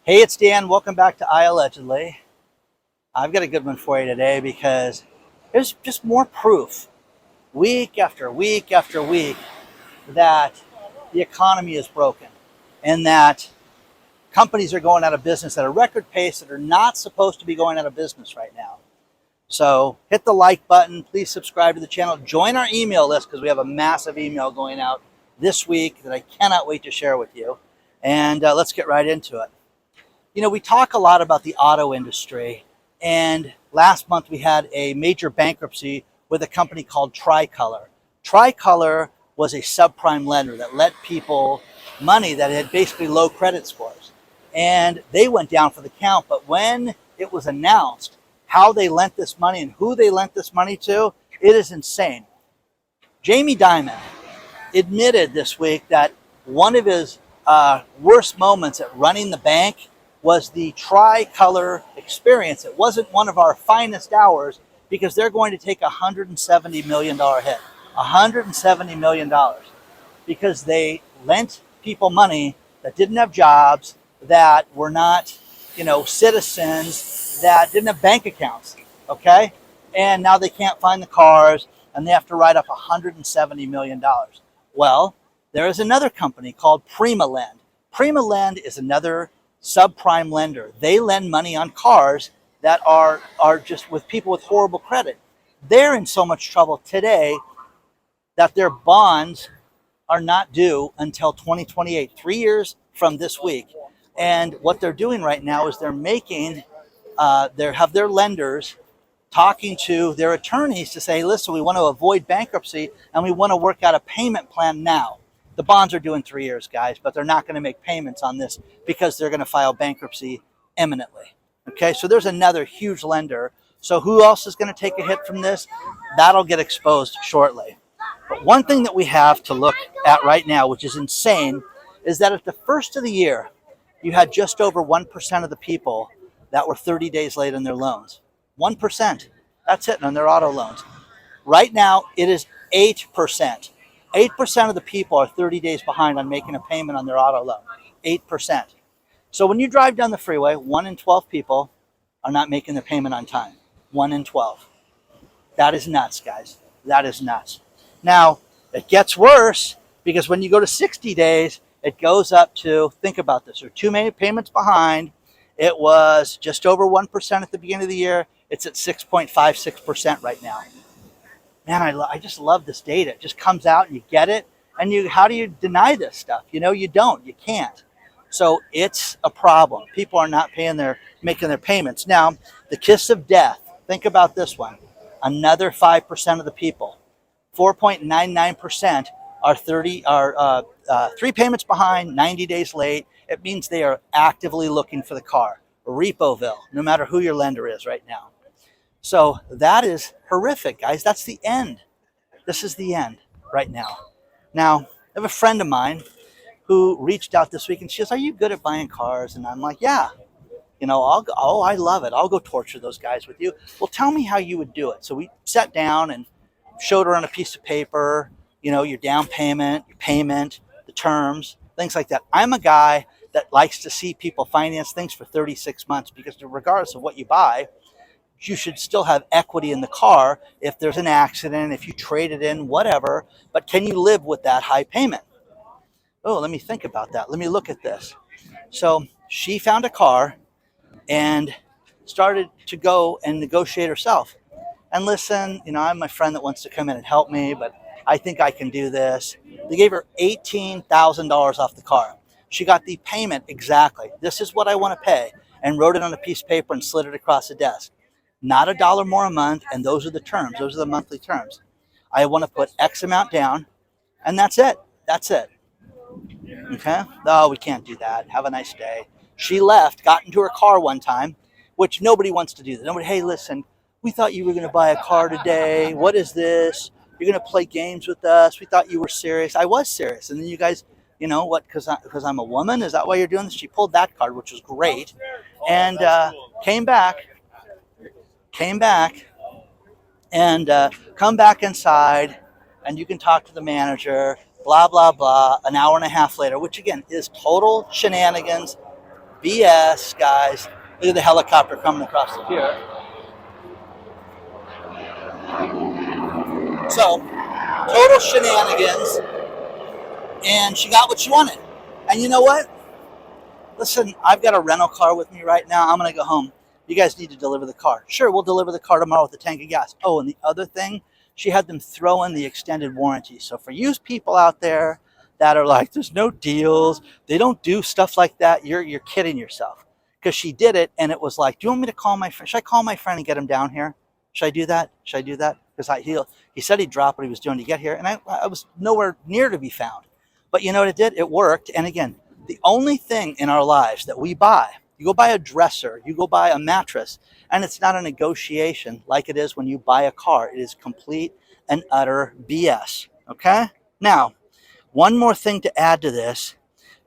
Hey, it's Dan. Welcome back to I Allegedly. I've got a good one for you today because there's just more proof week after week after week that the economy is broken and that companies are going out of business at a record pace that are not supposed to be going out of business right now. So hit the like button. Please subscribe to the channel. Join our email list because we have a massive email going out this week that I cannot wait to share with you. And let's get right into it. You know, we talk a lot about the auto industry, and last month we had a major bankruptcy with a company called Tricolor. Tricolor was a subprime lender that lent people money that had basically low credit scores, and they went down for the count. But when it was announced how they lent this money and who they lent this money to, it is insane. Jamie Dimon admitted this week that one of his worst moments at running the bank was the Tricolor experience. It wasn't one of our finest hours because they're going to take a $170 million hit. $170 million because they lent people money that didn't have jobs, that were not, citizens, that didn't have bank accounts, okay? And now they can't find the cars and they have to write up $170 million. Well, there is another company called PrimaLend. PrimaLend is another subprime lender. They lend money on cars that are just with people with horrible credit. They're in so much trouble today that their bonds are not due until 2028, 3 years from this week. And what they're doing right now is they're making, have their lenders talking to their attorneys to say, listen, we want to avoid bankruptcy and we want to work out a payment plan now. The bonds are due in 3 years, guys, but they're not going to make payments on this because they're going to file bankruptcy imminently. Okay, so there's another huge lender. So who else is going to take a hit from this? That'll get exposed shortly. But one thing that we have to look at right now, which is insane, is that at the first of the year, you had just over 1% of the people that were 30 days late on their loans. 1%. That's it on their auto loans. Right now, it is 8%. 8% of the people are 30 days behind on making a payment on their auto loan. 8%. So when you drive down the freeway, 1 in 12 people are not making their payment on time. 1 in 12. That is nuts, guys. That is nuts. Now, it gets worse because when you go to 60 days, it goes up to, think about this, there are too many payments behind. It was just over 1% at the beginning of the year. It's at 6.56% right now. Man, I just love this data. It just comes out and you get it. And how do you deny this stuff? You don't. You can't. So it's a problem. People are not making their payments. Now, the kiss of death. Think about this one. Another 5% of the people, 4.99% are 3 payments behind, 90 days late. It means they are actively looking for the car. Repoville, no matter who your lender is right now. So that is horrific, guys. That's the end. This is the end right now. Now, I have a friend of mine who reached out this week and she says, are you good at buying cars? And I'm like, yeah. I'll go, oh, I love it. I'll go torture those guys with you. Well, tell me how you would do it. So we sat down and showed her on a piece of paper, your down payment, your payment, the terms, things like that. I'm a guy that likes to see people finance things for 36 months because regardless of what you buy, you should still have equity in the car if there's an accident, if you trade it in, whatever. But can you live with that high payment? Oh, let me think about that. Let me look at this. So she found a car and started to go and negotiate herself. And listen, I have my friend that wants to come in and help me, but I think I can do this. They gave her $18,000 off the car. She got the payment exactly. This is what I want to pay, and wrote it on a piece of paper and slid it across the desk. Not $1 more a month, and those are the terms. Those are the monthly terms. I want to put X amount down, and that's it. That's it. Okay? Oh, we can't do that. Have a nice day. She left, got into her car one time, which nobody wants to do that. Nobody, hey, listen, we thought you were going to buy a car today. What is this? You're going to play games with us. We thought you were serious. I was serious. And then you guys, what, because I'm a woman? Is that why you're doing this? She pulled that card, which was great, and came back, and come back inside, and you can talk to the manager, blah, blah, blah, an hour and a half later, which, again, is total shenanigans. BS, guys. Look at the helicopter coming across the pier. So, total shenanigans, and she got what she wanted. And you know what? Listen, I've got a rental car with me right now. I'm going to go home. You guys need to deliver the car. Sure, we'll deliver the car tomorrow with a tank of gas. Oh, and the other thing, she had them throw in the extended warranty. So for you people out there that are like, there's no deals, they don't do stuff like that, you're kidding yourself. Because she did it, and it was like, do you want me to call my friend? Should I call my friend and get him down here? Should I do that? Should I do that? Because he said he'd drop what he was doing to get here, and I was nowhere near to be found. But you know what it did? It worked. And again, the only thing in our lives that we buy, you go buy a dresser, you go buy a mattress, and it's not a negotiation like it is when you buy a car. It is complete and utter BS. Okay? Now, one more thing to add to this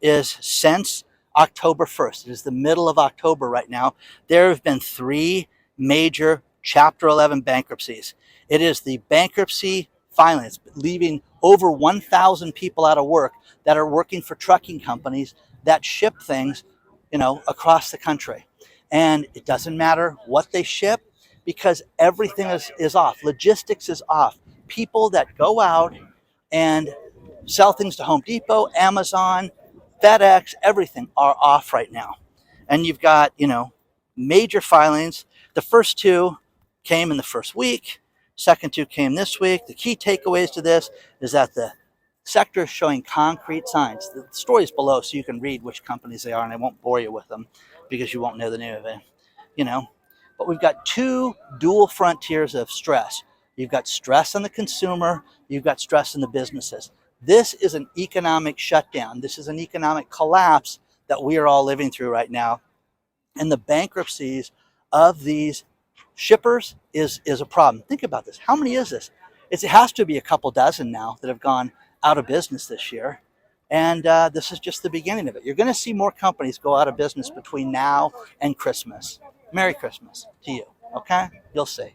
is since October 1st, it is the middle of October right now, there have been 3 major Chapter 11 bankruptcies. It is the bankruptcy filing. It's leaving over 1,000 people out of work that are working for trucking companies that ship things, across the country. And it doesn't matter what they ship because everything is off. Logistics is off. People that go out and sell things to Home Depot, Amazon, FedEx, everything are off right now. And you've got, major filings. The first 2 came in the first week. Second 2 came this week. The key takeaways to this is that the sector is showing concrete signs. The story is below so you can read which companies they are, and I won't bore you with them because you won't know the name of it. But we've got 2 dual frontiers of stress. You've got stress on the consumer. You've got stress in the businesses. This is an economic shutdown. This is an economic collapse that we are all living through right now. And the bankruptcies of these shippers is a problem. Think about this. How many is this? It has to be a couple dozen now that have gone out of business this year. And this is just the beginning of it. You're going to see more companies go out of business between now and Christmas. Merry Christmas to you. Okay? You'll see.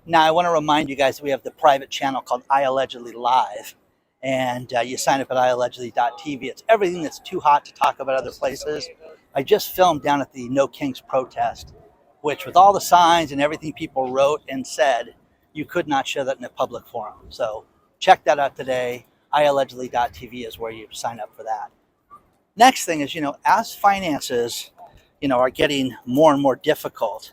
Now, I want to remind you guys that we have the private channel called I Allegedly Live. And you sign up at iallegedly.tv. It's everything that's too hot to talk about other places. I just filmed down at the No Kings protest, which with all the signs and everything people wrote and said, you could not show that in a public forum. So check that out today. iallegedly.tv is where you sign up for that. Next thing is, as finances, are getting more and more difficult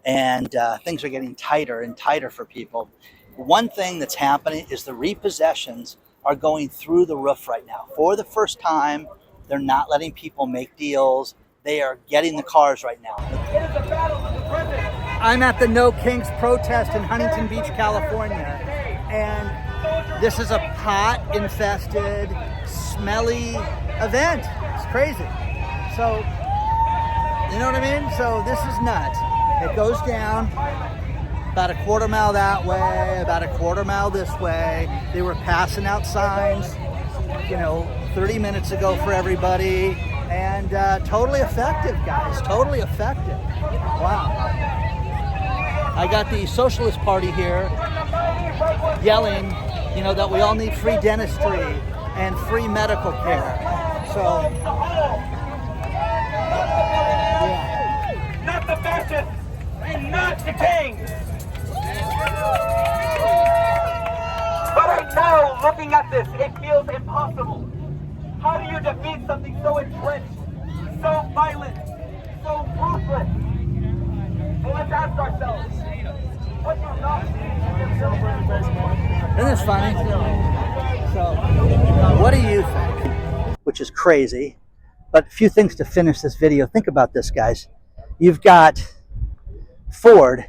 and things are getting tighter and tighter for people, one thing that's happening is the repossessions are going through the roof right now. For the first time, they're not letting people make deals. They are getting the cars right now. It is a battle of the present. I'm at the No Kings protest in Huntington Beach, California. And this is a pot-infested, smelly event. It's crazy. So, you know what I mean? So this is nuts. It goes down about a quarter mile that way, about a quarter mile this way. They were passing out signs, 30 minutes ago for everybody. And totally effective, guys. Totally effective. Wow. I got the Socialist Party here yelling, that we all need free dentistry and free medical care. So, yeah. Not the fascists and not the kings. But right now, looking at this, it feels impossible. How do you defeat something so entrenched, so violent, so ruthless? Well, let's ask ourselves, what do not Isn't this funny? So, what do you think? Which is crazy, but a few things to finish this video. Think about this, guys. You've got Ford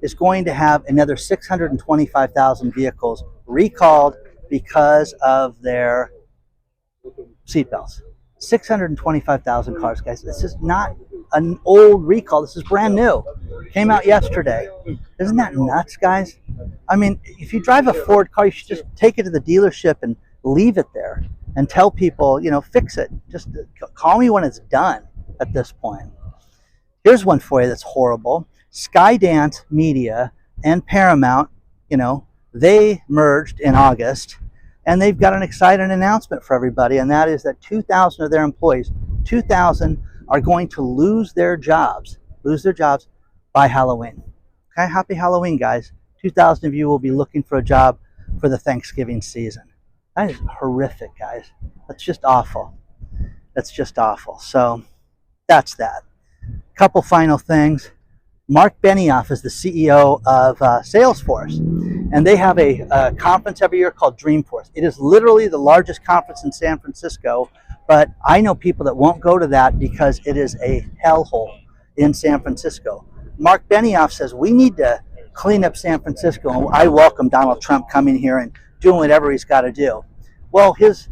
is going to have another 625,000 vehicles recalled because of their seatbelts. 625,000 cars, guys. This is not an old recall. This is brand new. Came out yesterday. Isn't that nuts, guys? I mean, if you drive a Ford car, you should just take it to the dealership and leave it there and tell people, fix it. Just call me when it's done at this point. Here's one for you that's horrible. Skydance Media and Paramount, they merged in August. And they've got an exciting announcement for everybody, and that is that 2,000 of their employees, 2,000 are going to lose their jobs by Halloween. Okay, happy Halloween, guys. 2,000 of you will be looking for a job for the Thanksgiving season. That is horrific, guys. That's just awful. That's just awful. So that's that. Couple final things. Mark Benioff is the CEO of Salesforce, and they have a conference every year called Dreamforce. It is literally the largest conference in San Francisco, but I know people that won't go to that because it is a hellhole in San Francisco. Mark Benioff says we need to clean up San Francisco, and I welcome Donald Trump coming here and doing whatever he's got to do. Well, his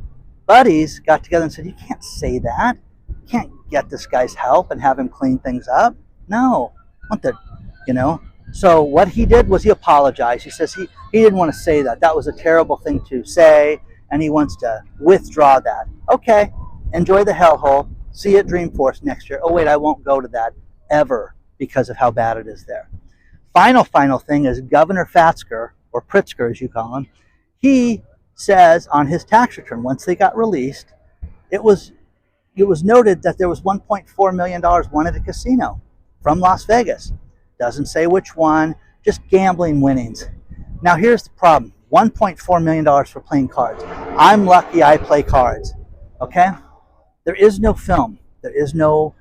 buddies got together and said, you can't say that. You can't get this guy's help and have him clean things up. No. Want the, So what he did was he apologized. He says he didn't want to say that. That was a terrible thing to say, and he wants to withdraw that. Okay, enjoy the hellhole. See you at Dreamforce next year. Oh, wait, I won't go to that ever because of how bad it is there. Final thing is Governor Fatzker, or Pritzker as you call him, he says on his tax return, once they got released, it was noted that there was $1.4 million won at a casino from Las Vegas. Doesn't say which one, just gambling winnings. Now here's the problem. $1.4 million for playing cards. I'm lucky I play cards, okay? There is no film. There is no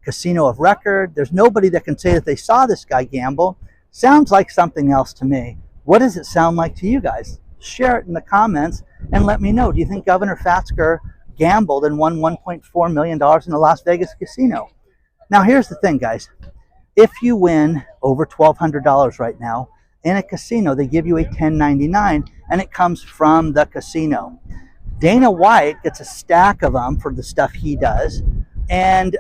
casino of record. There's nobody that can say that they saw this guy gamble. Sounds like something else to me. What does it sound like to you guys? Share it in the comments and let me know. Do you think Governor Fatzker gambled and won $1.4 million in the Las Vegas casino? Now here's the thing, guys. If you win over $1,200 right now in a casino, they give you a 1099 and it comes from the casino. Dana White gets a stack of them for the stuff he does, and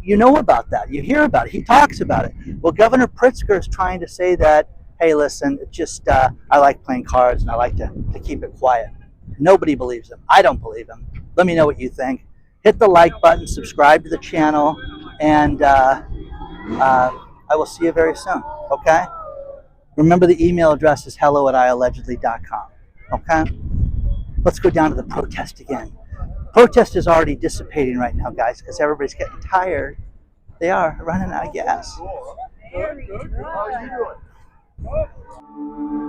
you know about that. You hear about it. He talks about it. Well, Governor Pritzker is trying to say that, hey, listen, it's just I like playing cards and I like to keep it quiet. Nobody believes him. I don't believe him. Let me know what you think. Hit the like button, subscribe to the channel, and I will see you very soon, okay? Remember the email address is hello@iallegedly.com, okay? Let's go down to the protest again. Protest is already dissipating right now, guys, because everybody's getting tired. They are running out of gas. How are you doing?